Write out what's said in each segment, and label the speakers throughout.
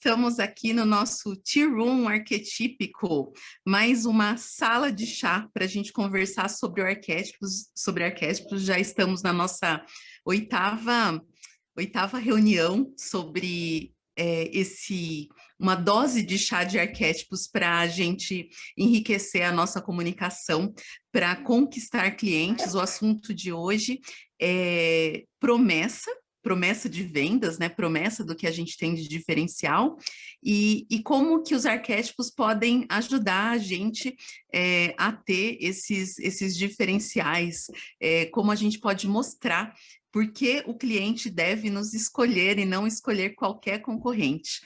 Speaker 1: Estamos aqui no nosso Tea Room arquetípico, mais uma sala de chá para a gente conversar sobre arquétipos. Já estamos na nossa oitava reunião sobre uma dose de chá de arquétipos para a gente enriquecer a nossa comunicação, para conquistar clientes. O assunto de hoje é promessa de vendas, né? Promessa do que a gente tem de diferencial e como que os arquétipos podem ajudar a gente a ter esses diferenciais, como a gente pode mostrar por que o cliente deve nos escolher e não escolher qualquer concorrente.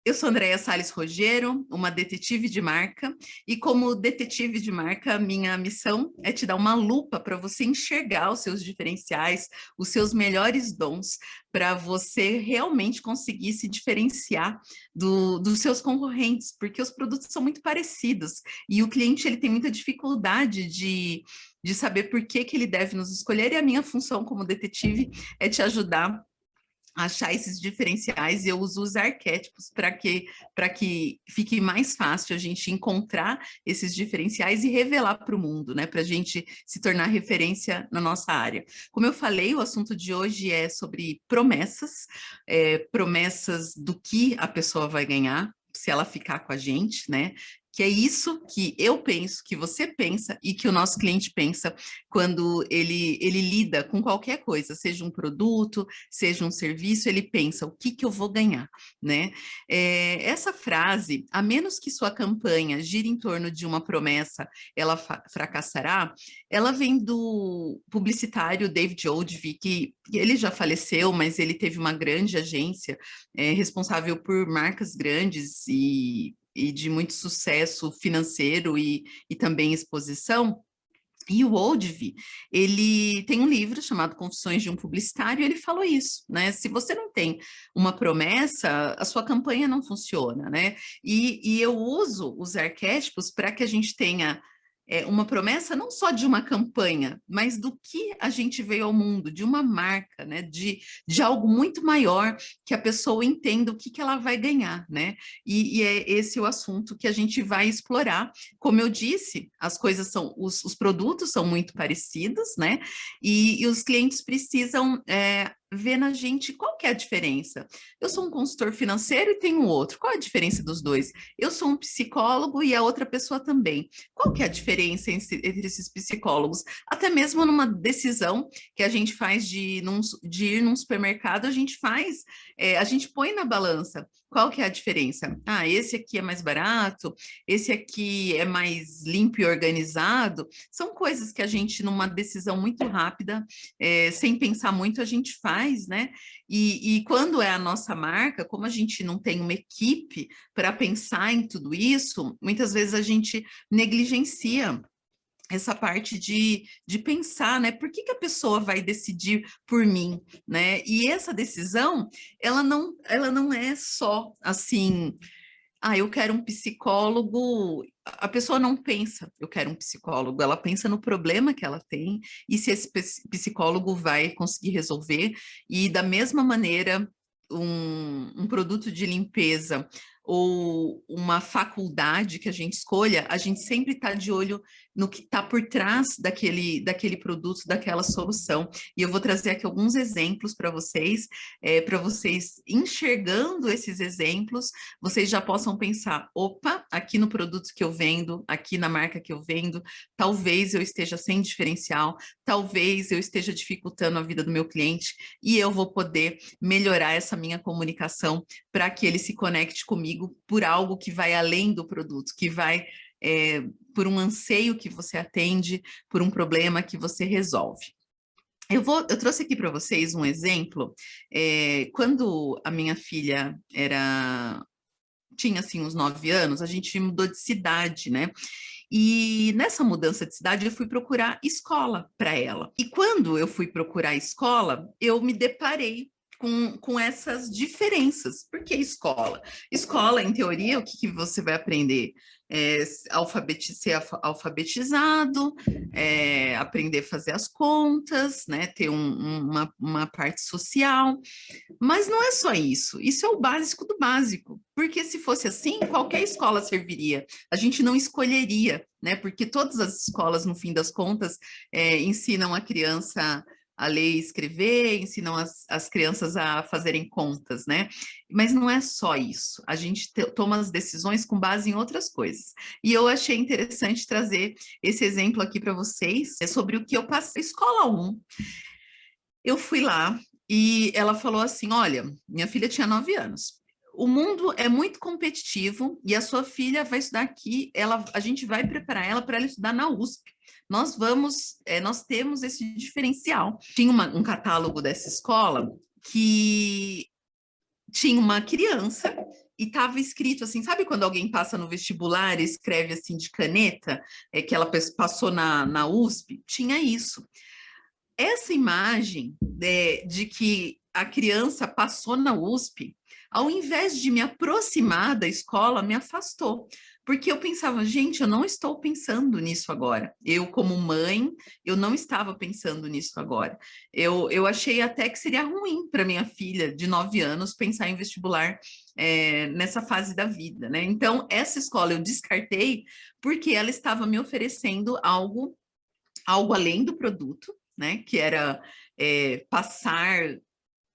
Speaker 1: Eu sou Andréia Salles Rogero, uma detetive de marca, e como detetive de marca, minha missão é te dar uma lupa para você enxergar os seus diferenciais, os seus melhores dons, para você realmente conseguir se diferenciar dos seus concorrentes, porque os produtos são muito parecidos, e o cliente ele tem muita dificuldade de saber por que ele deve nos escolher, e a minha função como detetive é te ajudar achar esses diferenciais, e eu uso os arquétipos para que fique mais fácil a gente encontrar esses diferenciais e revelar para o mundo, né? Para a gente se tornar referência na nossa área. Como eu falei, o assunto de hoje é sobre promessas, promessas do que a pessoa vai ganhar se ela ficar com a gente, né? Que é isso que eu penso, que você pensa e que o nosso cliente pensa quando ele lida com qualquer coisa, seja um produto, seja um serviço, ele pensa, o que eu vou ganhar, né? Essa frase, a menos que sua campanha gire em torno de uma promessa, ela fracassará, ela vem do publicitário David Ogilvy, que ele já faleceu, mas ele teve uma grande agência responsável por marcas grandes e de muito sucesso financeiro e também exposição. E o Ogilvy, ele tem um livro chamado Confissões de um Publicitário, e ele falou isso, né? Se você não tem uma promessa, a sua campanha não funciona, né? E eu uso os arquétipos para que a gente tenha uma promessa não só de uma campanha, mas do que a gente veio ao mundo, de uma marca, né? De algo muito maior, que a pessoa entenda o que ela vai ganhar, né? E é esse o assunto que a gente vai explorar. Como eu disse, as coisas são, os produtos são muito parecidos, né? E os clientes precisam ver na gente qual que é a diferença. Eu sou um consultor financeiro e tenho outro. Qual é a diferença dos dois? Eu sou um psicólogo e a outra pessoa também. Qual que é a diferença entre esses psicólogos? Até mesmo numa decisão que a gente faz de ir num supermercado, a gente põe na balança. Qual que é a diferença? Ah, esse aqui é mais barato, esse aqui é mais limpo e organizado. São coisas que a gente, numa decisão muito rápida, sem pensar muito, a gente faz, né? E quando é a nossa marca, como a gente não tem uma equipe para pensar em tudo isso, muitas vezes a gente negligencia essa parte de pensar, né? Por que a pessoa vai decidir por mim, né? E essa decisão, ela não é só assim, eu quero um psicólogo. A pessoa não pensa, eu quero um psicólogo, ela pensa no problema que ela tem e se esse psicólogo vai conseguir resolver. E da mesma maneira, um produto de limpeza ou uma faculdade que a gente escolha, a gente sempre está de olho no que está por trás daquele produto, daquela solução. E eu vou trazer aqui alguns exemplos para vocês enxergando esses exemplos, vocês já possam pensar, opa, aqui no produto que eu vendo, aqui na marca que eu vendo, talvez eu esteja sem diferencial, talvez eu esteja dificultando a vida do meu cliente e eu vou poder melhorar essa minha comunicação para que ele se conecte comigo por algo que vai além do produto, que vai por um anseio que você atende, por um problema que você resolve. Eu trouxe aqui para vocês um exemplo. Quando a minha filha tinha assim uns 9 anos, a gente mudou de cidade, né? E nessa mudança de cidade eu fui procurar escola para ela. E quando eu fui procurar escola, eu me deparei com essas diferenças. Por que escola? Escola, em teoria, o que você vai aprender? Ser alfabetizado, aprender a fazer as contas, né? Ter uma parte social. Mas não é só isso. Isso é o básico do básico. Porque se fosse assim, qualquer escola serviria. A gente não escolheria, né? Porque todas as escolas, no fim das contas, ensinam a criança a ler e escrever, ensinam as crianças a fazerem contas, né? Mas não é só isso. A gente toma as decisões com base em outras coisas. E eu achei interessante trazer esse exemplo aqui para vocês, sobre o que eu passei. Escola 1, eu fui lá e ela falou assim, olha, minha filha tinha 9 anos. O mundo é muito competitivo e a sua filha vai estudar aqui, a gente vai preparar ela para ela estudar na USP. Nós temos esse diferencial. Tinha um catálogo dessa escola que tinha uma criança e estava escrito assim, sabe quando alguém passa no vestibular e escreve assim de caneta, que ela passou na USP? Tinha isso. Essa imagem de que a criança passou na USP, ao invés de me aproximar da escola, me afastou. Porque eu pensava, gente, eu não estou pensando nisso agora. Eu, como mãe, eu não estava pensando nisso agora. Eu achei até que seria ruim para minha filha de 9 anos pensar em vestibular nessa fase da vida, né? Então, essa escola eu descartei porque ela estava me oferecendo algo além do produto, né? Que era passar,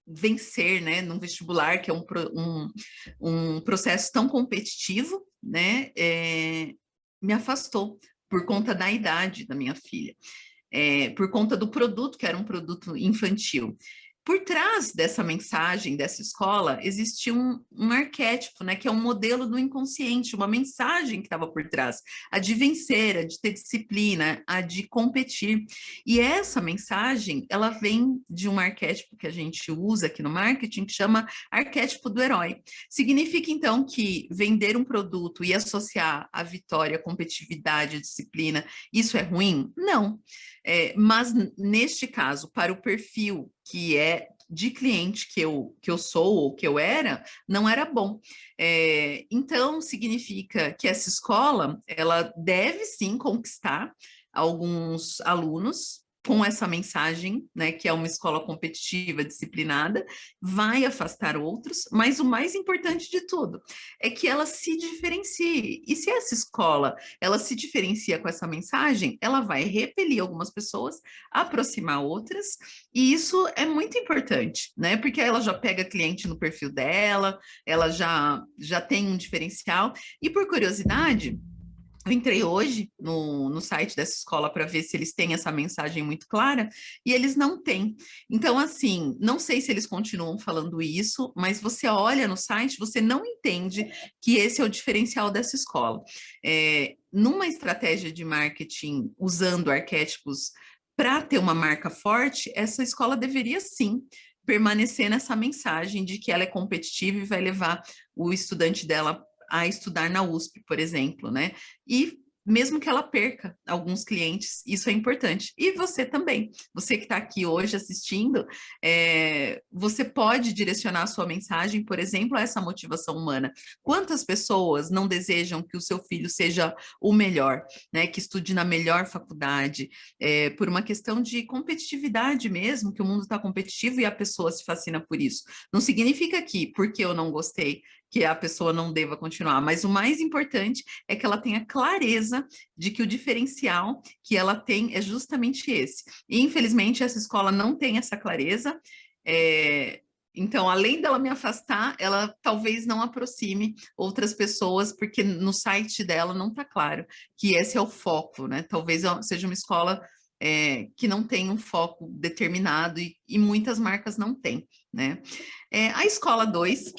Speaker 1: vencer, né? Num vestibular, que é um processo tão competitivo, né? Me afastou por conta da idade da minha filha, por conta do produto, que era um produto infantil. Por trás dessa mensagem, dessa escola, existia um arquétipo, né, que é um modelo do inconsciente, uma mensagem que estava por trás, a de vencer, a de ter disciplina, a de competir. E essa mensagem, ela vem de um arquétipo que a gente usa aqui no marketing, que chama arquétipo do herói. Significa, então, que vender um produto e associar a vitória, a competitividade, a disciplina, isso é ruim? Não. Mas, neste caso, para o perfil que é de cliente que eu sou ou que eu era, não era bom. Então, significa que essa escola, ela deve sim conquistar alguns alunos com essa mensagem, né, que é uma escola competitiva, disciplinada, vai afastar outros, mas o mais importante de tudo é que ela se diferencie. E se essa escola, ela se diferencia com essa mensagem, ela vai repelir algumas pessoas, aproximar outras, e isso é muito importante, né? Porque ela já pega cliente no perfil dela, ela já tem um diferencial. E por curiosidade, eu entrei hoje no site dessa escola para ver se eles têm essa mensagem muito clara, e eles não têm. Então, assim, não sei se eles continuam falando isso, mas você olha no site, você não entende que esse é o diferencial dessa escola. Numa estratégia de marketing usando arquétipos para ter uma marca forte, essa escola deveria sim permanecer nessa mensagem de que ela é competitiva e vai levar o estudante dela a estudar na USP, por exemplo, né? E mesmo que ela perca alguns clientes, isso é importante. E você também, você que está aqui hoje assistindo, você pode direcionar a sua mensagem, por exemplo, a essa motivação humana. Quantas pessoas não desejam que o seu filho seja o melhor, né? Que estude na melhor faculdade, por uma questão de competitividade mesmo, que o mundo está competitivo e a pessoa se fascina por isso. Não significa que, porque eu não gostei, que a pessoa não deva continuar, mas o mais importante é que ela tenha clareza de que o diferencial que ela tem é justamente esse. E, infelizmente, essa escola não tem essa clareza, então, além dela me afastar, ela talvez não aproxime outras pessoas, porque no site dela não está claro que esse é o foco, né? Talvez seja uma escola que não tem um foco determinado e muitas marcas não têm, né? A escola 2,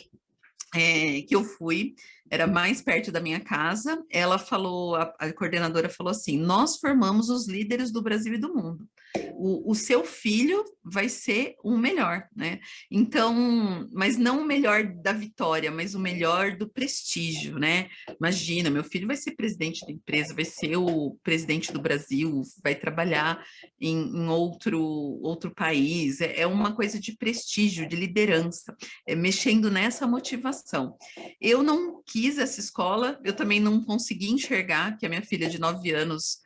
Speaker 1: que eu fui, era mais perto da minha casa, ela falou, a coordenadora falou assim, nós formamos os líderes do Brasil e do mundo. O seu filho vai ser o melhor, né? Então, mas não o melhor da vitória, mas o melhor do prestígio, né? Imagina, meu filho vai ser presidente da empresa, vai ser o presidente do Brasil, vai trabalhar em outro país, é uma coisa de prestígio, de liderança, mexendo nessa motivação. Eu não quis essa escola, eu também não consegui enxergar que a minha filha de 9 anos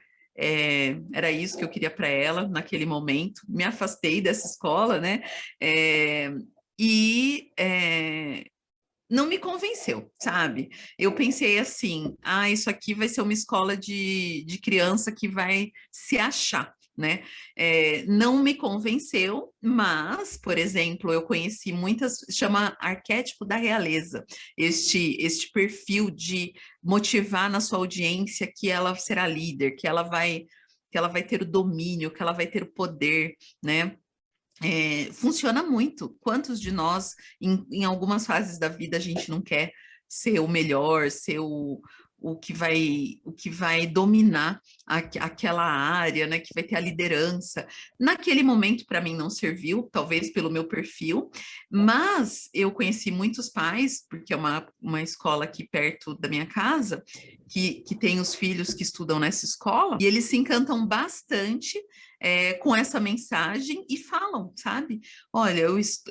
Speaker 1: era isso que eu queria para ela naquele momento. Me afastei dessa escola, né? E não me convenceu, sabe? Eu pensei assim, isso aqui vai ser uma escola de criança que vai se achar, né? Não me convenceu, mas, por exemplo, eu conheci muitas, chama arquétipo da realeza, este perfil de motivar na sua audiência que ela será líder, que ela vai ter o domínio, que ela vai ter o poder, né? Funciona muito. Quantos de nós, em algumas fases da vida, a gente não quer ser o melhor, ser o que vai dominar aquela área, né? Que vai ter a liderança. Naquele momento, para mim, não serviu, talvez pelo meu perfil, mas eu conheci muitos pais, porque é uma escola aqui perto da minha casa, que tem os filhos que estudam nessa escola, e eles se encantam bastante com essa mensagem e falam, sabe? Olha,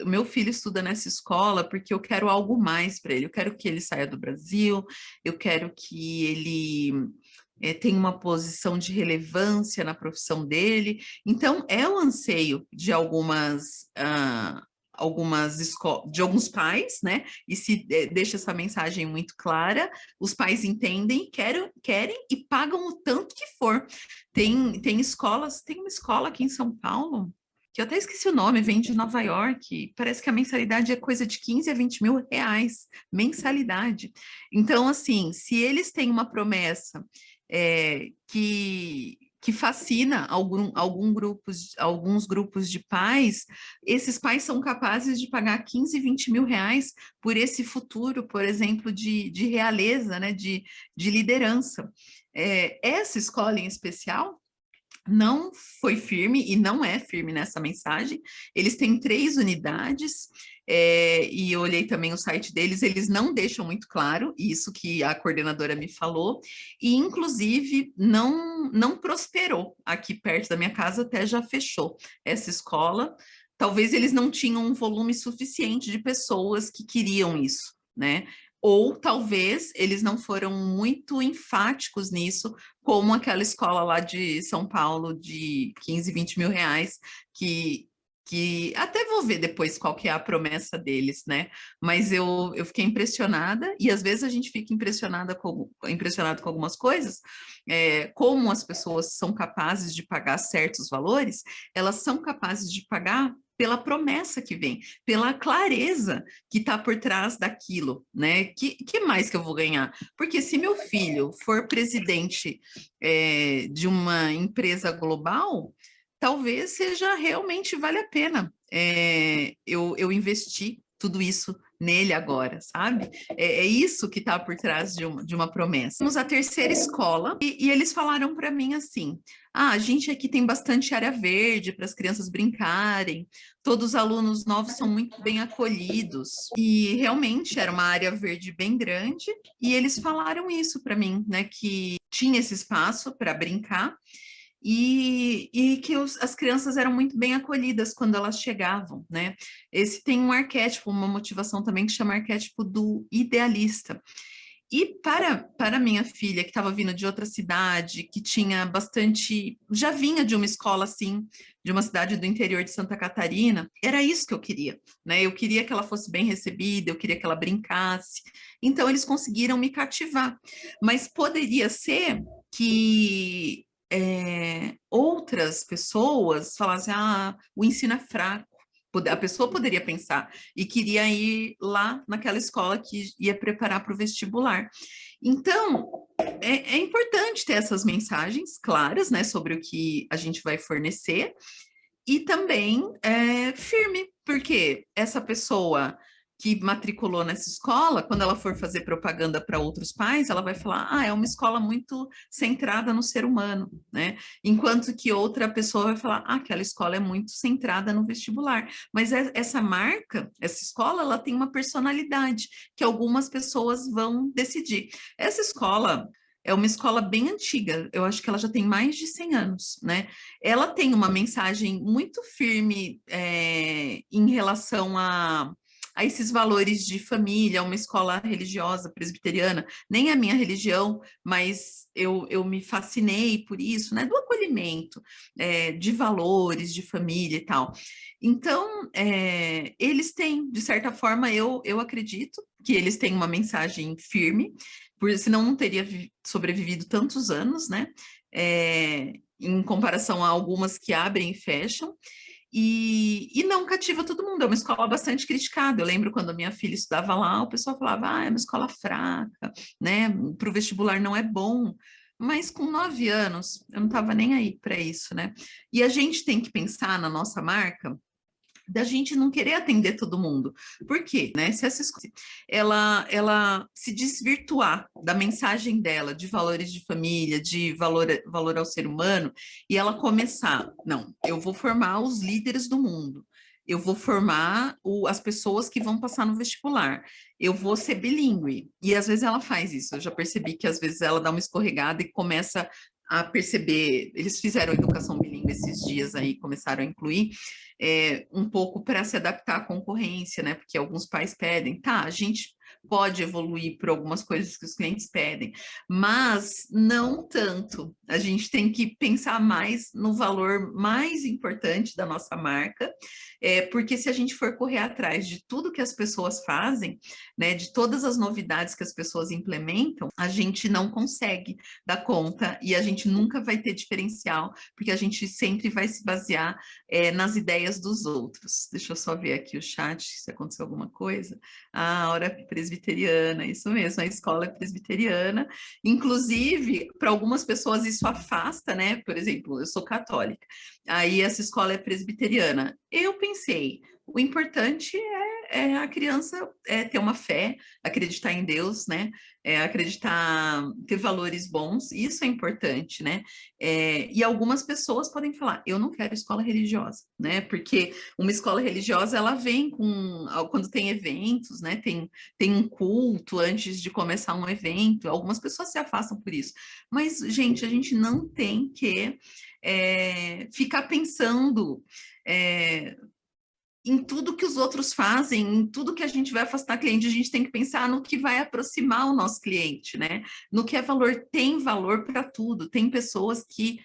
Speaker 1: meu filho estuda nessa escola porque eu quero algo mais para ele. Eu quero que ele saia do Brasil, eu quero que ele tenha uma posição de relevância na profissão dele. Então, é o anseio de de alguns pais, né? E se deixa essa mensagem muito clara, os pais entendem, querem e pagam o tanto que for. Tem escolas, tem uma escola aqui em São Paulo, que eu até esqueci o nome, vem de Nova York, parece que a mensalidade é coisa de 15 a 20 mil reais, mensalidade. Então, assim, se eles têm uma promessa que fascina alguns grupos de pais, esses pais são capazes de pagar 15, 20 mil reais por esse futuro, por exemplo, de realeza, né, de liderança. Essa escola em especial não foi firme e não é firme nessa mensagem. Eles têm 3 unidades, e eu olhei também o site deles, eles não deixam muito claro isso que a coordenadora me falou, e inclusive não prosperou aqui perto da minha casa, até já fechou essa escola. Talvez eles não tinham um volume suficiente de pessoas que queriam isso, né? Ou talvez eles não foram muito enfáticos nisso, como aquela escola lá de São Paulo de 15, 20 mil reais, que até vou ver depois qual que é a promessa deles, né? Mas eu fiquei impressionada, e às vezes a gente fica impressionado com algumas coisas, como as pessoas são capazes de pagar certos valores, elas são capazes de pagar pela promessa que vem, pela clareza que está por trás daquilo, né? Que mais que eu vou ganhar? Porque se meu filho for presidente de uma empresa global, talvez seja realmente vale a pena eu investir tudo isso nele agora, sabe? É isso que está por trás de uma promessa. Vamos à terceira escola e eles falaram para mim assim: a gente aqui tem bastante área verde para as crianças brincarem, todos os alunos novos são muito bem acolhidos. E realmente era uma área verde bem grande, e eles falaram isso para mim, né? Que tinha esse espaço para brincar e que as crianças eram muito bem acolhidas quando elas chegavam, né? Esse tem um arquétipo, uma motivação também que chama arquétipo do idealista. E para minha filha, que estava vindo de outra cidade, que tinha bastante, já vinha de uma escola assim, de uma cidade do interior de Santa Catarina, era isso que eu queria, né? Eu queria que ela fosse bem recebida, eu queria que ela brincasse. Então eles conseguiram me cativar, mas poderia ser que outras pessoas falassem: o ensino é fraco. A pessoa poderia pensar e queria ir lá naquela escola que ia preparar para o vestibular. Então, é importante ter essas mensagens claras, né, sobre o que a gente vai fornecer, e também firme, porque essa pessoa que matriculou nessa escola, quando ela for fazer propaganda para outros pais, ela vai falar, ah, é uma escola muito centrada no ser humano, né? Enquanto que outra pessoa vai falar, ah, aquela escola é muito centrada no vestibular. Mas essa marca, essa escola, ela tem uma personalidade que algumas pessoas vão decidir. Essa escola é uma escola bem antiga, eu acho que ela já tem mais de 100 anos, né? Ela tem uma mensagem muito firme em relação a esses valores de família, uma escola religiosa presbiteriana, nem a minha religião, mas eu me fascinei por isso, né? Do acolhimento, de valores, de família e tal. Então, eles têm, de certa forma, eu acredito que eles têm uma mensagem firme, senão não teria sobrevivido tantos anos, né? Em comparação a algumas que abrem e fecham. E não cativa todo mundo, é uma escola bastante criticada. Eu lembro quando a minha filha estudava lá, o pessoal falava, ah, é uma escola fraca, né? Para o vestibular não é bom. Mas com 9 anos, eu não estava nem aí para isso, né? E a gente tem que pensar na nossa marca da gente não querer atender todo mundo. Por quê? Né? Se essa escola, ela se desvirtuar da mensagem dela de valores de família, de valor ao ser humano, e ela começar, não, eu vou formar os líderes do mundo, eu vou formar as pessoas que vão passar no vestibular, eu vou ser bilíngue. E às vezes ela faz isso, eu já percebi que às vezes ela dá uma escorregada e começa a perceber, eles fizeram educação bilíngue esses dias aí, começaram a incluir, um pouco para se adaptar à concorrência, né? Porque alguns pais pedem, tá, a gente pode evoluir por algumas coisas que os clientes pedem, mas não tanto. A gente tem que pensar mais no valor mais importante da nossa marca, porque se a gente for correr atrás de tudo que as pessoas fazem, né, de todas as novidades que as pessoas implementam, a gente não consegue dar conta e a gente nunca vai ter diferencial, porque a gente sempre vai se basear nas ideias dos outros. Deixa eu só ver aqui o chat, se aconteceu alguma coisa. Ah, a hora presbiteriana, isso mesmo, a escola é presbiteriana. Inclusive, para algumas pessoas isso afasta, né? Por exemplo, eu sou católica, aí essa escola é presbiteriana. Eu pensei, o importante é a criança ter uma fé, acreditar em Deus, né? Acreditar, ter valores bons, isso é importante, né? E algumas pessoas podem falar, eu não quero escola religiosa, né? Porque uma escola religiosa, ela vem quando tem eventos, né? Tem um culto antes de começar um evento, algumas pessoas se afastam por isso. Mas, gente, a gente não tem que ficar pensando em tudo que os outros fazem, em tudo que a gente vai afastar cliente, a gente tem que pensar no que vai aproximar o nosso cliente, né? No que é valor, tem valor para tudo. Tem pessoas que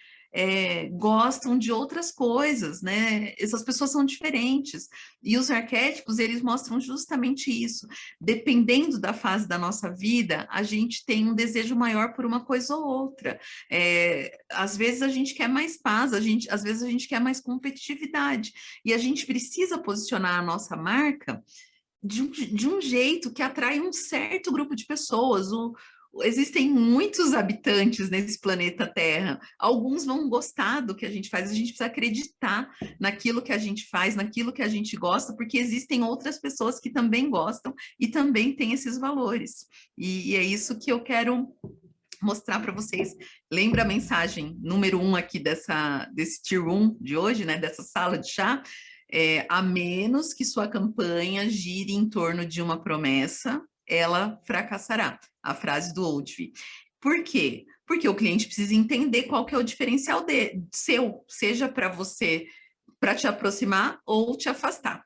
Speaker 1: gostam de outras coisas, né? Essas pessoas são diferentes. E os arquétipos, eles mostram justamente isso. Dependendo da fase da nossa vida, a gente tem um desejo maior por uma coisa ou outra. Às vezes a gente quer mais paz, às vezes a gente quer mais competitividade. E a gente precisa posicionar a nossa marca de um jeito que atrai um certo grupo de pessoas. Existem muitos habitantes nesse planeta Terra. Alguns vão gostar do que a gente faz, a gente precisa acreditar naquilo que a gente faz, naquilo que a gente gosta, porque existem outras pessoas que também gostam e também têm esses valores. E é isso que eu quero mostrar para vocês. Lembra a mensagem número 1 aqui desse Tier 1 de hoje, né? Dessa sala de chá? A menos que sua campanha gire em torno de uma promessa, ela fracassará. A frase do Oldfield. Por quê? Porque o cliente precisa entender qual que é o diferencial seu, seja para você, para te aproximar ou te afastar.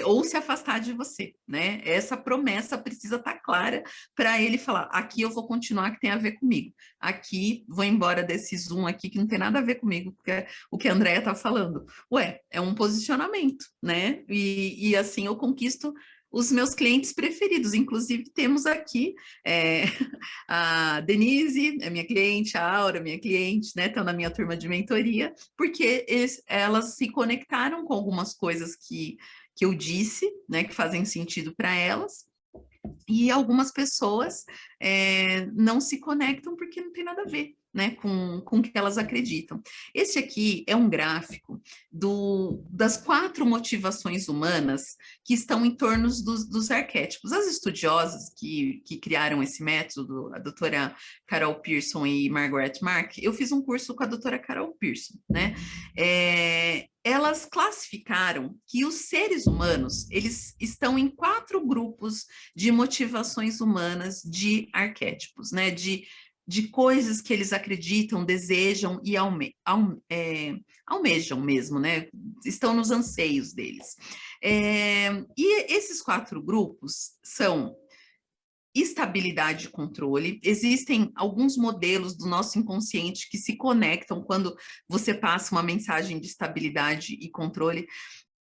Speaker 1: Ou se afastar de você, né? Essa promessa precisa estar clara para ele falar, aqui eu vou continuar, que tem a ver comigo. Aqui, vou embora desse Zoom aqui, que não tem nada a ver comigo, porque é o que a Andrea está falando. Ué, é um posicionamento, né? E assim eu conquisto os meus clientes preferidos. Inclusive, temos aqui a Denise, é minha cliente, a Aura, minha cliente, né? Estão na minha turma de mentoria, porque elas se conectaram com algumas coisas que eu disse, né, que fazem sentido para elas, E algumas pessoas não se conectam porque não tem nada a ver, né, com o que elas acreditam. Esse aqui é um gráfico das 4 motivações humanas que estão em torno dos arquétipos. As estudiosas que criaram esse método, a doutora Carol Pearson e Margaret Mark, eu fiz um curso com a doutora Carol Pearson, né? Elas classificaram que os seres humanos, eles estão em 4 grupos de motivações humanas de arquétipos, né? De coisas que eles acreditam, desejam e almejam mesmo, né? Estão nos anseios deles. E esses 4 grupos são estabilidade e controle. Existem alguns modelos do nosso inconsciente que se conectam quando você passa uma mensagem de estabilidade e controle.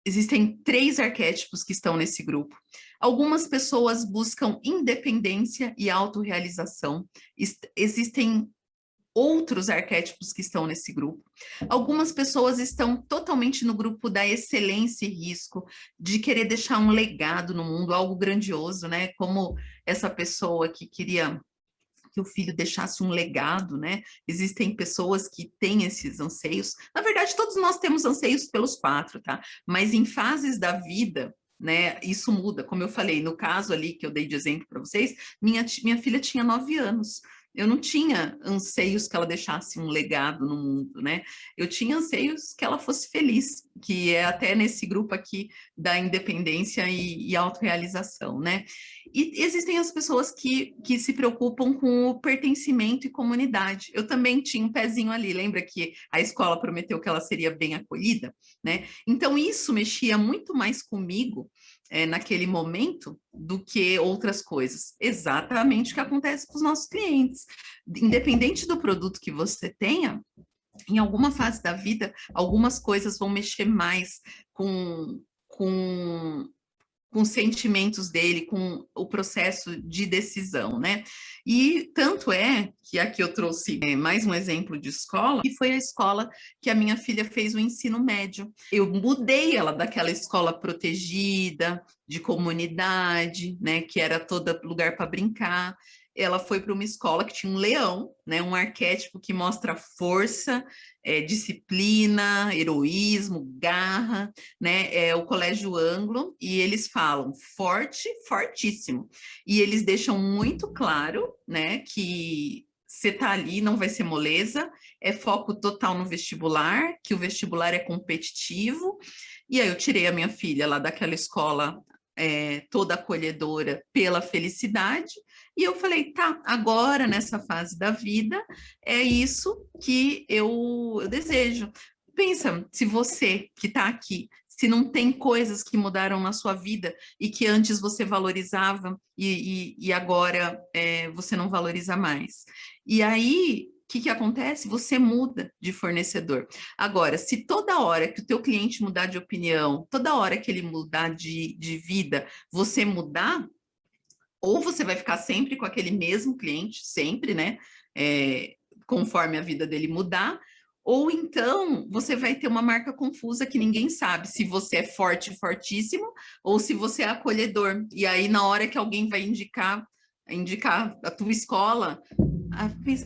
Speaker 1: Existem 3 arquétipos que estão nesse grupo. Algumas pessoas buscam independência e autorrealização. Existem outros arquétipos que estão nesse grupo. Algumas pessoas estão totalmente no grupo da excelência e risco, de querer deixar um legado no mundo, algo grandioso, né? Como essa pessoa que queria que o filho deixasse um legado, né? Existem pessoas que têm esses anseios. Na verdade, todos nós temos anseios pelos 4, tá? Mas em fases da vida, né, isso muda. Como eu falei, no caso ali que eu dei de exemplo para vocês, minha filha tinha 9 anos. Eu não tinha anseios que ela deixasse um legado no mundo, né? Eu tinha anseios que ela fosse feliz, que é até nesse grupo aqui da independência e autorrealização, né? E existem as pessoas que se preocupam com o pertencimento e comunidade. Eu também tinha um pezinho ali, lembra que a escola prometeu que ela seria bem acolhida, né? Então isso mexia muito mais comigo naquele momento do que outras coisas. Exatamente o que acontece com os nossos clientes. Independente do produto que você tenha, em alguma fase da vida, algumas coisas vão mexer mais com os sentimentos dele, com o processo de decisão, né? E tanto é que aqui eu trouxe mais um exemplo de escola, que foi a escola que a minha filha fez o ensino médio. Eu mudei ela daquela escola protegida, de comunidade, né? Que era todo lugar para brincar. Ela foi para uma escola que tinha um leão, né? Um arquétipo que mostra força, disciplina, heroísmo, garra, né? É o Colégio Anglo, e eles falam forte, fortíssimo. E eles deixam muito claro, né, que você tá ali, não vai ser moleza, é foco total no vestibular, que o vestibular é competitivo. E aí eu tirei a minha filha lá daquela escola toda acolhedora pela felicidade, e eu falei, tá, agora nessa fase da vida, é isso que eu desejo. Pensa, se você que está aqui, se não tem coisas que mudaram na sua vida e que antes você valorizava e agora você não valoriza mais. E aí, o que acontece? Você muda de fornecedor. Agora, se toda hora que o teu cliente mudar de opinião, toda hora que ele mudar de vida, você mudar, ou você vai ficar sempre com aquele mesmo cliente, sempre, né? Conforme a vida dele mudar, ou então você vai ter uma marca confusa que ninguém sabe se você é forte, fortíssimo, ou se você é acolhedor. E aí, na hora que alguém vai indicar a tua escola,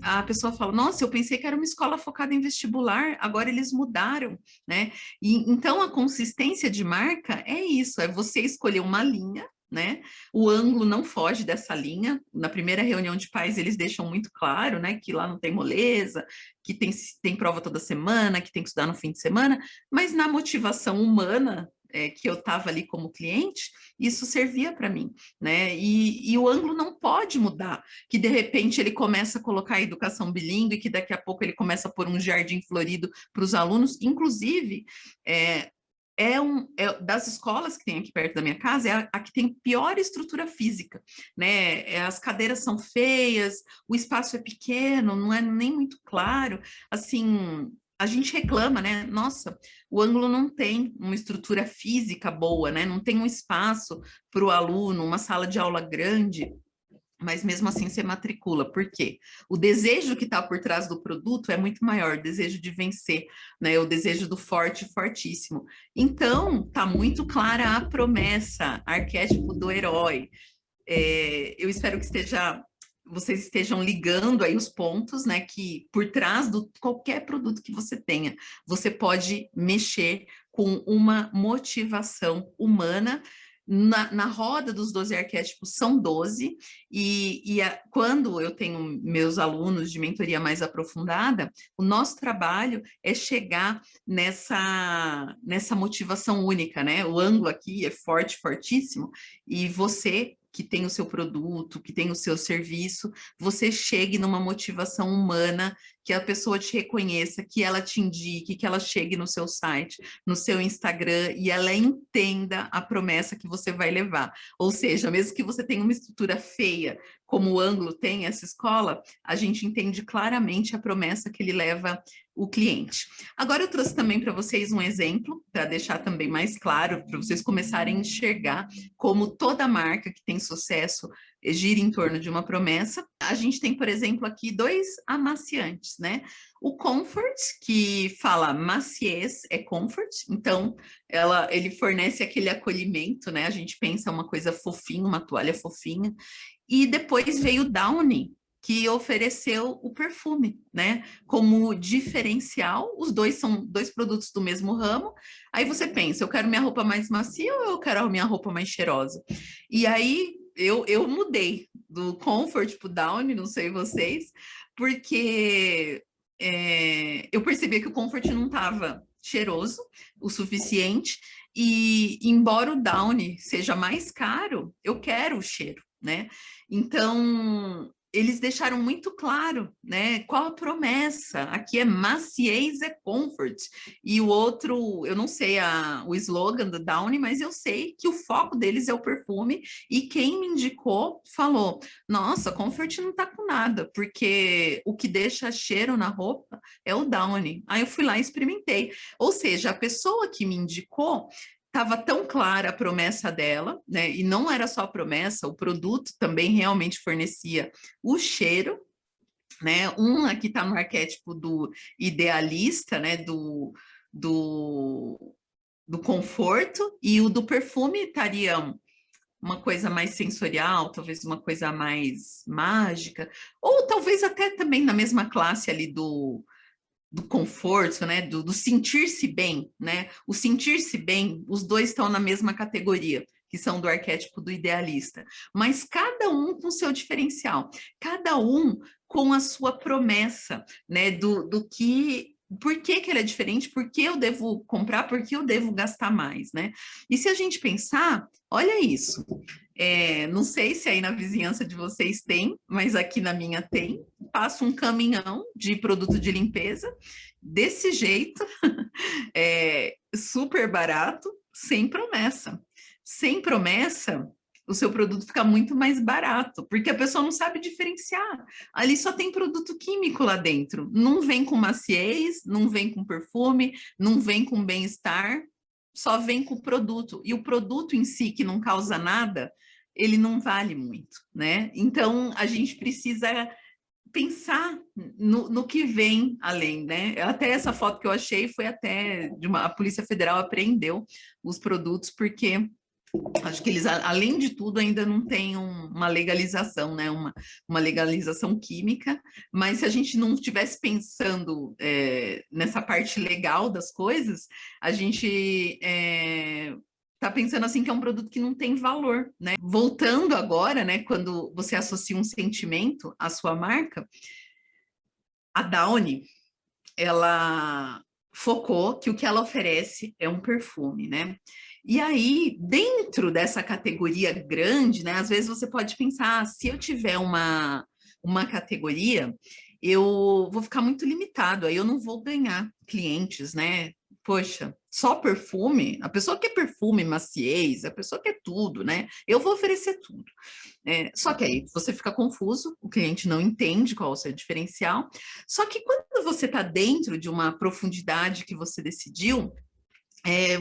Speaker 1: a pessoa fala, nossa, eu pensei que era uma escola focada em vestibular, agora eles mudaram, né? E, então, a consistência de marca é isso, é você escolher uma linha, né? O ângulo não foge dessa linha. Na primeira reunião de pais, eles deixam muito claro, né, que lá não tem moleza, que tem prova toda semana, que tem que estudar no fim de semana, mas na motivação humana, que eu estava ali como cliente, isso servia para mim, né? E o ângulo não pode mudar, que de repente ele começa a colocar a educação bilíngue, que daqui a pouco ele começa a pôr um jardim florido para os alunos, inclusive das escolas que tem aqui perto da minha casa, é a que tem pior estrutura física, né? As cadeiras são feias, o espaço é pequeno, não é nem muito claro, assim, a gente reclama, né? Nossa, o ângulo não tem uma estrutura física boa, né? Não tem um espaço para o aluno, uma sala de aula grande, mas mesmo assim você matricula. Por quê? O desejo que está por trás do produto é muito maior, o desejo de vencer, né? O desejo do forte, fortíssimo. Então, está muito clara a promessa, arquétipo do herói. eu espero que vocês estejam ligando aí os pontos, né, que por trás de qualquer produto que você tenha, você pode mexer com uma motivação humana. Na roda dos 12 arquétipos são 12, quando eu tenho meus alunos de mentoria mais aprofundada, o nosso trabalho é chegar nessa motivação única, né? O ângulo aqui é forte, fortíssimo, e você que tem o seu produto, que tem o seu serviço, você chegue numa motivação humana, que a pessoa te reconheça, que ela te indique, que ela chegue no seu site, no seu Instagram, e ela entenda a promessa que você vai levar. Ou seja, mesmo que você tenha uma estrutura feia, como o ângulo tem essa escola, a gente entende claramente a promessa que ele leva o cliente. Agora eu trouxe também para vocês um exemplo, para deixar também mais claro, para vocês começarem a enxergar como toda marca que tem sucesso gira em torno de uma promessa. A gente tem, por exemplo, aqui 2 amaciantes, né? O Comfort, que fala maciez é comfort, então ele fornece aquele acolhimento, né? A gente pensa uma coisa fofinha, uma toalha fofinha. E depois veio o Downy, que ofereceu o perfume, né? Como diferencial, os dois são 2 produtos do mesmo ramo. Aí você pensa, eu quero minha roupa mais macia ou eu quero a minha roupa mais cheirosa? E aí eu mudei do Comfort para o Downy, não sei vocês, porque eu percebi que o Comfort não estava cheiroso o suficiente, e embora o Downy seja mais caro, eu quero o cheiro, né? Então, eles deixaram muito claro, né? Qual a promessa? Aqui é maciez é comfort. E o outro, eu não sei o slogan do Downy, mas eu sei que o foco deles é o perfume. E quem me indicou falou: nossa, comfort não tá com nada, porque o que deixa cheiro na roupa é o Downy. Aí eu fui lá e experimentei. Ou seja, a pessoa que me indicou estava tão clara a promessa dela, né? E não era só a promessa, o produto também realmente fornecia o cheiro, né? Um aqui está no arquétipo do idealista, né? Do, do conforto, e o do perfume estaria uma coisa mais sensorial, talvez uma coisa mais mágica, ou talvez até também na mesma classe ali do conforto, né? Do sentir-se bem, né? O sentir-se bem, os dois estão na mesma categoria, que são do arquétipo do idealista, mas cada um com seu diferencial, cada um com a sua promessa, né? Do que por que, que ele é diferente, por que eu devo comprar, por que eu devo gastar mais, né? E se a gente pensar, olha isso. Não sei se aí na vizinhança de vocês tem, mas aqui na minha tem. Passa um caminhão de produto de limpeza desse jeito, super barato, sem promessa. Sem promessa, o seu produto fica muito mais barato, porque a pessoa não sabe diferenciar. Ali só tem produto químico lá dentro. Não vem com maciez, não vem com perfume, não vem com bem-estar, só vem com o produto. E o produto em si, que não causa nada, ele não vale muito, né? Então, a gente precisa pensar no que vem além, né? Até essa foto que eu achei foi até a Polícia Federal apreendeu os produtos, porque acho que eles, além de tudo, ainda não têm uma legalização, né? Uma legalização química, mas se a gente não estivesse pensando nessa parte legal das coisas, a gente tá pensando assim que é um produto que não tem valor, né? Voltando agora, né? Quando você associa um sentimento à sua marca, a Downy, ela focou que o que ela oferece é um perfume, né? E aí, dentro dessa categoria grande, né? Às vezes você pode pensar, se eu tiver uma categoria, eu vou ficar muito limitado, aí eu não vou ganhar clientes, né? Poxa, só perfume? A pessoa quer perfume, maciez, a pessoa quer tudo, né? Eu vou oferecer tudo. Só que aí você fica confuso, o cliente não entende qual é o seu diferencial. Só que quando você está dentro de uma profundidade que você decidiu,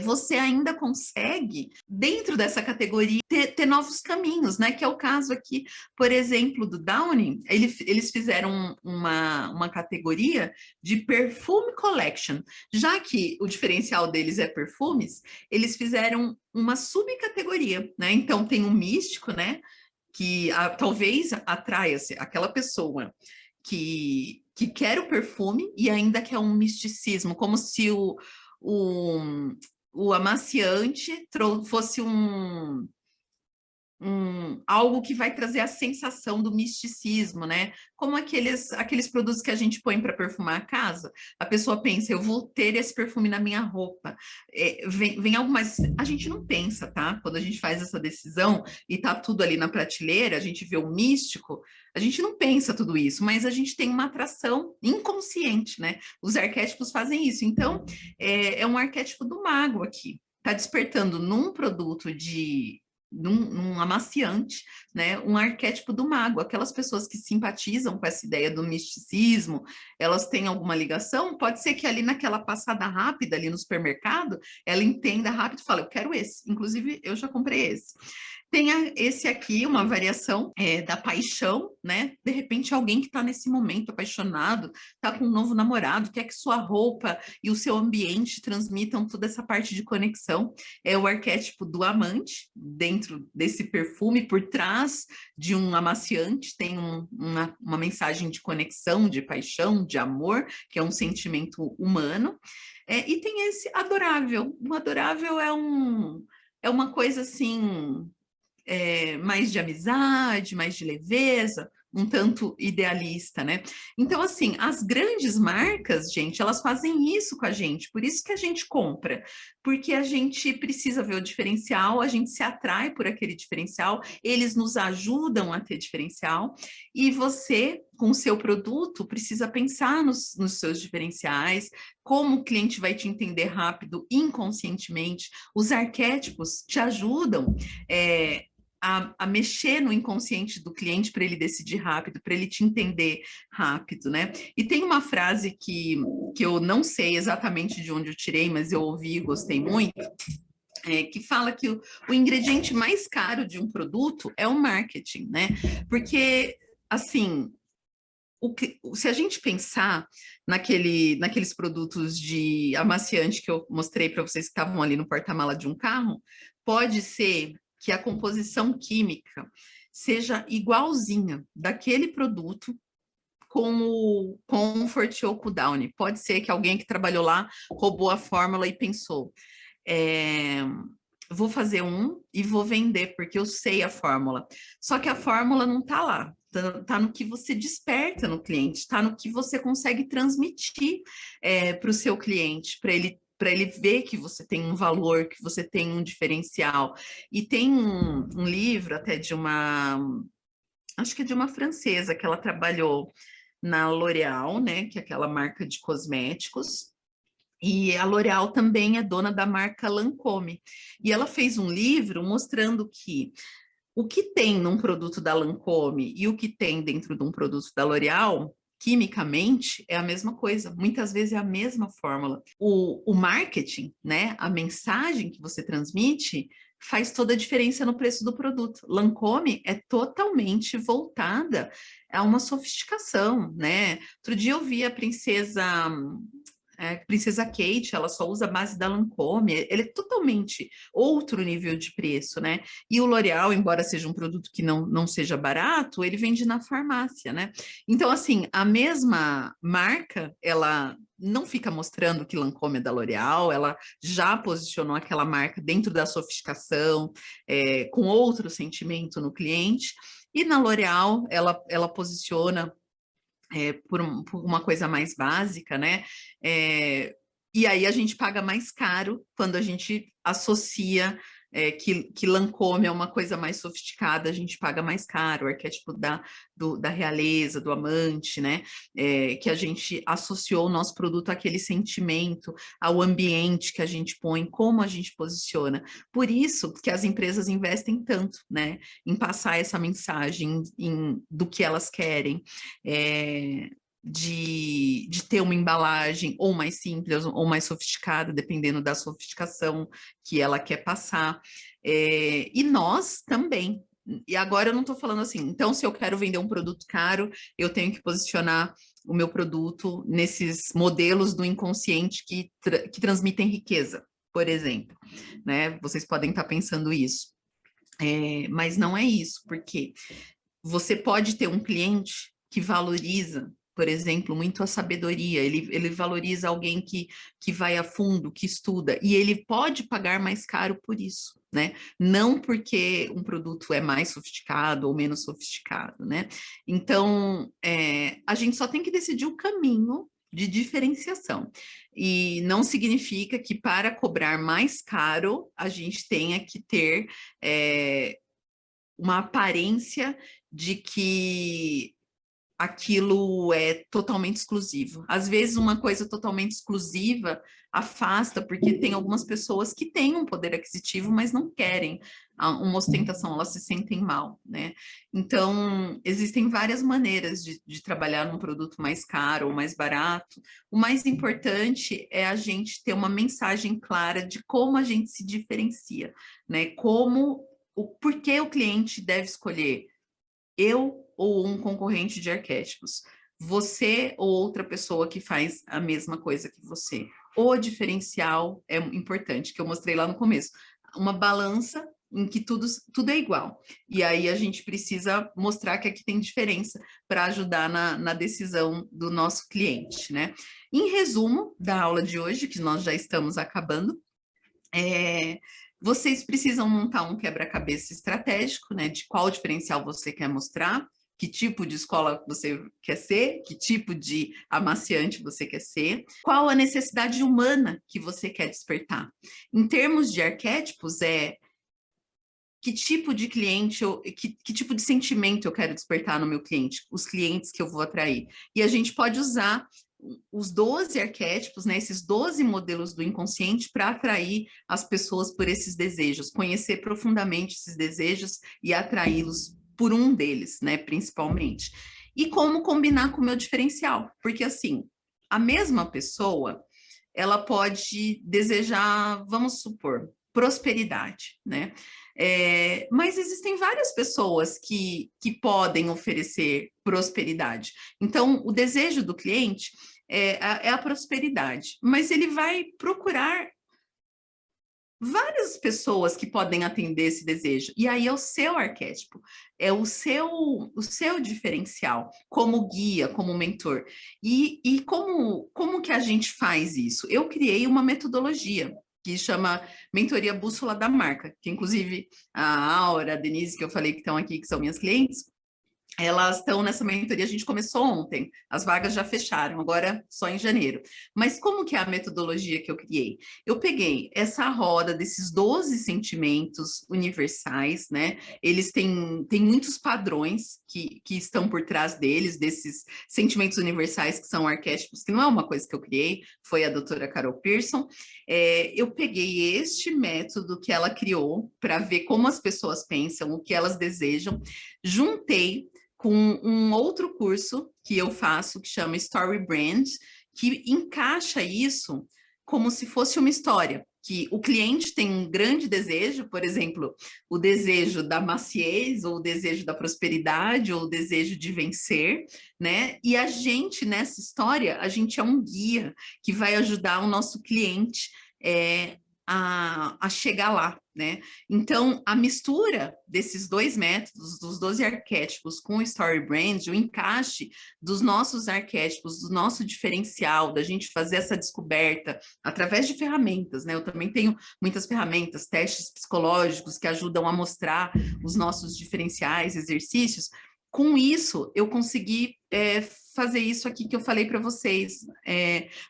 Speaker 1: você ainda consegue, dentro dessa categoria, ter novos caminhos, né? Que é o caso aqui, por exemplo, do Downy. Eles fizeram uma categoria de Perfume Collection. Já que o diferencial deles é perfumes, eles fizeram uma subcategoria, né? Então, tem o místico, né? que talvez atraia aquela pessoa que quer o perfume e ainda quer um misticismo, como se o amaciante fosse algo que vai trazer a sensação do misticismo, né? Como aqueles produtos que a gente põe para perfumar a casa. A pessoa pensa, eu vou ter esse perfume na minha roupa. Vem algo mais... A gente não pensa, tá? Quando a gente faz essa decisão e tá tudo ali na prateleira, a gente vê o místico, a gente não pensa tudo isso, mas a gente tem uma atração inconsciente, né? Os arquétipos fazem isso. Então, é um arquétipo do mago aqui. Tá despertando num produto num amaciante, né, um arquétipo do mago. Aquelas pessoas que simpatizam com essa ideia do misticismo, elas têm alguma ligação? Pode ser que ali naquela passada rápida, ali no supermercado, ela entenda rápido e fala, eu quero esse. Inclusive, eu já comprei esse. Tem esse aqui, uma variação da paixão, né? De repente, alguém que está nesse momento apaixonado, está com um novo namorado, quer que sua roupa e o seu ambiente transmitam toda essa parte de conexão. É o arquétipo do amante, dentro desse perfume, por trás de um amaciante, tem uma mensagem de conexão, de paixão, de amor, que é um sentimento humano. E tem esse adorável. O adorável é uma coisa assim mais de amizade, mais de leveza, um tanto idealista, né? Então, assim, as grandes marcas, gente, elas fazem isso com a gente, por isso que a gente compra, porque a gente precisa ver o diferencial, a gente se atrai por aquele diferencial, eles nos ajudam a ter diferencial, e você, com o seu produto, precisa pensar nos seus diferenciais, como o cliente vai te entender rápido, inconscientemente, os arquétipos te ajudam a mexer no inconsciente do cliente para ele decidir rápido, para ele te entender rápido, né? E tem uma frase que eu não sei exatamente de onde eu tirei, mas eu ouvi e gostei muito, que fala que o ingrediente mais caro de um produto é o marketing, né? Porque, assim, se a gente pensar naqueles produtos de amaciante que eu mostrei para vocês que estavam ali no porta-mala de um carro, pode ser que a composição química seja igualzinha daquele produto com o Comfort ou Cool Down. Pode ser que alguém que trabalhou lá roubou a fórmula e pensou, vou fazer e vou vender, porque eu sei a fórmula. Só que a fórmula não está lá. Está no que você desperta no cliente, está no que você consegue transmitir para o seu cliente, para ele ver que você tem um valor, que você tem um diferencial. E tem um livro até acho que é de uma francesa, que ela trabalhou na L'Oréal, né, que é aquela marca de cosméticos, e a L'Oréal também é dona da marca Lancôme. E ela fez um livro mostrando que o que tem num produto da Lancôme e o que tem dentro de um produto da L'Oréal, quimicamente, é a mesma coisa. Muitas vezes é a mesma fórmula. O marketing, né, a mensagem que você transmite, faz toda a diferença no preço do produto. Lancôme é totalmente voltada a uma sofisticação, né? Outro dia eu vi a Princesa Kate, ela só usa a base da Lancôme, ele é totalmente outro nível de preço, né? E o L'Oréal, embora seja um produto que não seja barato, ele vende na farmácia, né? Então, assim, a mesma marca, ela não fica mostrando que Lancôme é da L'Oréal, ela já posicionou aquela marca dentro da sofisticação, com outro sentimento no cliente, e na L'Oréal, ela posiciona por uma coisa mais básica, né? E aí a gente paga mais caro quando a gente associa que Lancôme é uma coisa mais sofisticada, a gente paga mais caro, o arquétipo da realeza, do amante, né? Que a gente associou o nosso produto àquele sentimento, ao ambiente que a gente põe, como a gente posiciona. Por isso que as empresas investem tanto, né? Em passar essa mensagem do que elas querem. De ter uma embalagem ou mais simples ou mais sofisticada, dependendo da sofisticação que ela quer passar. E nós também. E agora eu não estou falando assim, então se eu quero vender um produto caro, eu tenho que posicionar o meu produto nesses modelos do inconsciente que transmitem riqueza, por exemplo, né? Vocês podem estar pensando isso. Mas não é isso, porque você pode ter um cliente que valoriza, por exemplo, muito a sabedoria, ele valoriza alguém que vai a fundo, que estuda, e ele pode pagar mais caro por isso, né? Não porque um produto é mais sofisticado ou menos sofisticado, né? Então, a gente só tem que decidir o caminho de diferenciação. E não significa que para cobrar mais caro, a gente tenha que ter uma aparência de que aquilo é totalmente exclusivo. Às vezes, uma coisa totalmente exclusiva afasta, porque tem algumas pessoas que têm um poder aquisitivo, mas não querem uma ostentação, elas se sentem mal, né? Então, existem várias maneiras de trabalhar num produto mais caro ou mais barato. O mais importante é a gente ter uma mensagem clara de como a gente se diferencia, né? O porquê o cliente deve escolher eu ou um concorrente de arquétipos, você ou outra pessoa que faz a mesma coisa que você. O diferencial é importante, que eu mostrei lá no começo. Uma balança em que tudo é igual. E aí a gente precisa mostrar que aqui tem diferença para ajudar na decisão do nosso cliente, né? Em resumo da aula de hoje, que nós já estamos acabando, vocês precisam montar um quebra-cabeça estratégico, né? De qual diferencial você quer mostrar, que tipo de escola você quer ser, que tipo de amaciante você quer ser, qual a necessidade humana que você quer despertar. Em termos de arquétipos, que tipo de cliente, que tipo de sentimento eu quero despertar no meu cliente, os clientes que eu vou atrair. E a gente pode usar os 12 arquétipos, né, esses 12 modelos do inconsciente para atrair as pessoas por esses desejos, conhecer profundamente esses desejos e atraí-los por um deles, né, principalmente. E como combinar com o meu diferencial, porque assim, a mesma pessoa, ela pode desejar, vamos supor, prosperidade, né? Mas existem várias pessoas que podem oferecer prosperidade. Então, o desejo do cliente é a prosperidade, mas ele vai procurar várias pessoas que podem atender esse desejo. E aí é o seu arquétipo, é o seu diferencial como guia, como mentor. E como que a gente faz isso? Eu criei uma metodologia que chama Mentoria Bússola da Marca, que inclusive a Aura, a Denise, que eu falei que estão aqui, que são minhas clientes, elas estão nessa mentoria, a gente começou ontem, as vagas já fecharam, agora só em janeiro. Mas como que é a metodologia que eu criei? Eu peguei essa roda desses 12 sentimentos universais, né? Eles têm muitos padrões que estão por trás deles, desses sentimentos universais que são arquétipos, que não é uma coisa que eu criei, foi a doutora Carol Pearson. Eu peguei este método que ela criou para ver como as pessoas pensam, o que elas desejam, juntei com um outro curso que eu faço, que chama Story Brand, que encaixa isso como se fosse uma história, que o cliente tem um grande desejo, por exemplo, o desejo da maciez, ou o desejo da prosperidade, ou o desejo de vencer, né? E a gente, nessa história, a gente é um guia que vai ajudar o nosso cliente a chegar lá, né? Então, a mistura desses dois métodos, dos 12 arquétipos com o Story Brand, o encaixe dos nossos arquétipos, do nosso diferencial, da gente fazer essa descoberta através de ferramentas, né? Eu também tenho muitas ferramentas, testes psicológicos que ajudam a mostrar os nossos diferenciais, exercícios. Com isso, eu consegui fazer isso aqui que eu falei para vocês,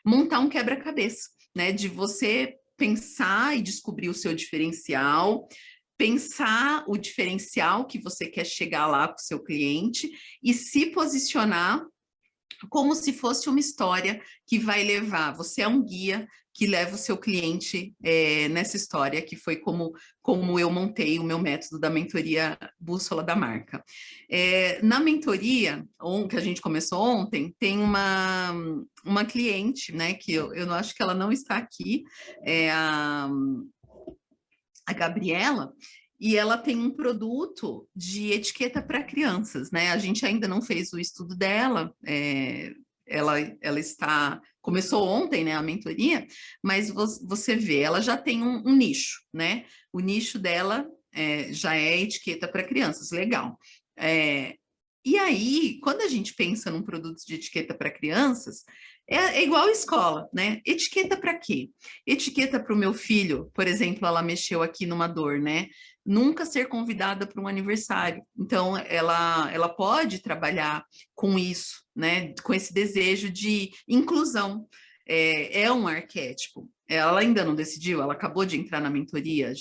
Speaker 1: montar um quebra-cabeça, né? De você pensar e descobrir o seu diferencial, pensar o diferencial que você quer chegar lá com o seu cliente e se posicionar como se fosse uma história que vai levar, você é um guia que leva o seu cliente nessa história, que foi como eu montei o meu método da mentoria Bússola da Marca. Na mentoria, que a gente começou ontem, tem uma cliente, né, que eu não acho que ela não está aqui, a Gabriela, e ela tem um produto de etiqueta para crianças, né? A gente ainda não fez o estudo dela, ela começou ontem, né, a mentoria, mas você vê, ela já tem um nicho, né? O nicho dela já é etiqueta para crianças, legal. E aí, quando a gente pensa num produto de etiqueta para crianças, é igual escola, né? Etiqueta para quê? Etiqueta para o meu filho, por exemplo, ela mexeu aqui numa dor, né? Nunca ser convidada para um aniversário. Então, ela pode trabalhar com isso, né? Com esse desejo de inclusão. É um arquétipo. Ela ainda não decidiu, ela acabou de entrar na mentoria,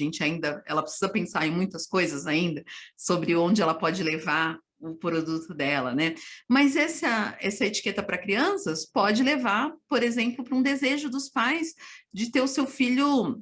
Speaker 1: ela precisa pensar em muitas coisas ainda sobre onde ela pode levar o produto dela, né? Mas essa etiqueta para crianças pode levar, por exemplo, para um desejo dos pais de ter o seu filho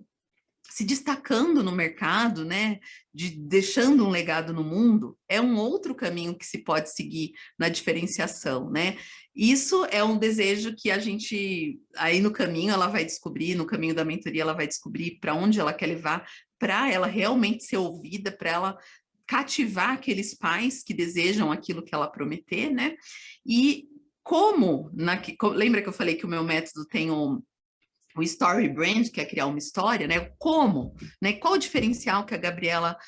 Speaker 1: se destacando no mercado, né, deixando um legado no mundo, é um outro caminho que se pode seguir na diferenciação, né? Isso é um desejo que a gente, aí no caminho ela vai descobrir, no caminho da mentoria ela vai descobrir para onde ela quer levar, para ela realmente ser ouvida, para ela cativar aqueles pais que desejam aquilo que ela prometer, né? E lembra que eu falei que o meu método tem o story brand, que é criar uma história, né? Como, né? Qual o diferencial que a Gabriela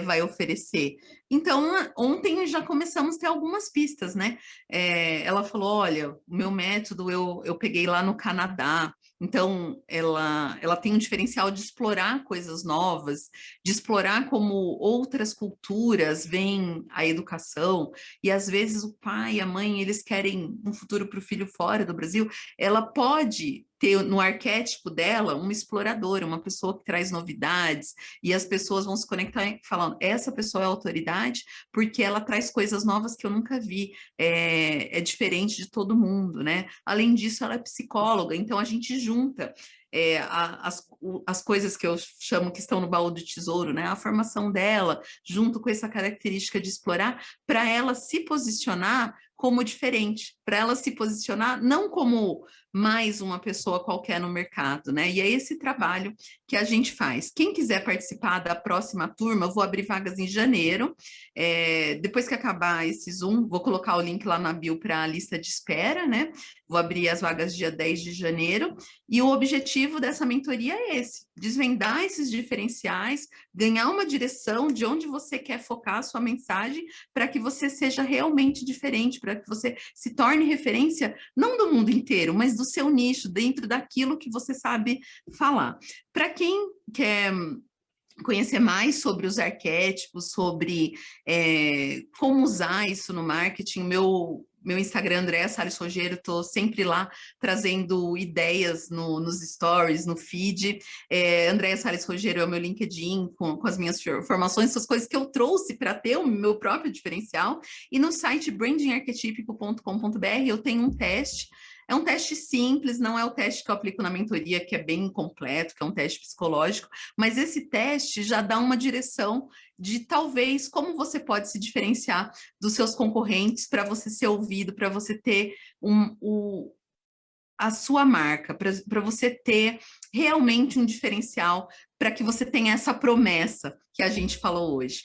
Speaker 1: vai oferecer? Então, ontem já começamos a ter algumas pistas, né? Ela falou, olha, o meu método eu peguei lá no Canadá, então ela tem um diferencial de explorar coisas novas, de explorar como outras culturas veem a educação, e às vezes o pai e a mãe, eles querem um futuro para o filho fora do Brasil, ela pode ter no arquétipo dela uma exploradora, uma pessoa que traz novidades, e as pessoas vão se conectar falando, essa pessoa é autoridade porque ela traz coisas novas que eu nunca vi, é diferente de todo mundo, né? Além disso, ela é psicóloga, então a gente junta as coisas que eu chamo que estão no baú do tesouro, né? A formação dela, junto com essa característica de explorar, para ela se posicionar como diferente, para ela se posicionar não como mais uma pessoa qualquer no mercado, né? E é esse trabalho que a gente faz. Quem quiser participar da próxima turma, eu vou abrir vagas em janeiro. Depois que acabar esse Zoom, vou colocar o link lá na bio para a lista de espera, né? Vou abrir as vagas dia 10 de janeiro. E o objetivo dessa mentoria é esse: desvendar esses diferenciais, ganhar uma direção de onde você quer focar a sua mensagem para que você seja realmente diferente, para que você se torne referência não do mundo inteiro, mas do seu nicho, dentro daquilo que você sabe falar. Para quem quer conhecer mais sobre os arquétipos, sobre como usar isso no marketing, meu Instagram, Andréa Salles Rogero, estou sempre lá trazendo ideias nos stories, no feed. Andréa Salles Rogero é o meu LinkedIn, com as minhas formações, as coisas que eu trouxe para ter o meu próprio diferencial. E no site brandingarquetípico.com.br eu tenho um teste. É um teste simples, não é o teste que eu aplico na mentoria, que é bem completo, que é um teste psicológico, mas esse teste já dá uma direção de talvez como você pode se diferenciar dos seus concorrentes para você ser ouvido, para você ter a sua marca, para você ter realmente um diferencial, para que você tenha essa promessa que a gente falou hoje.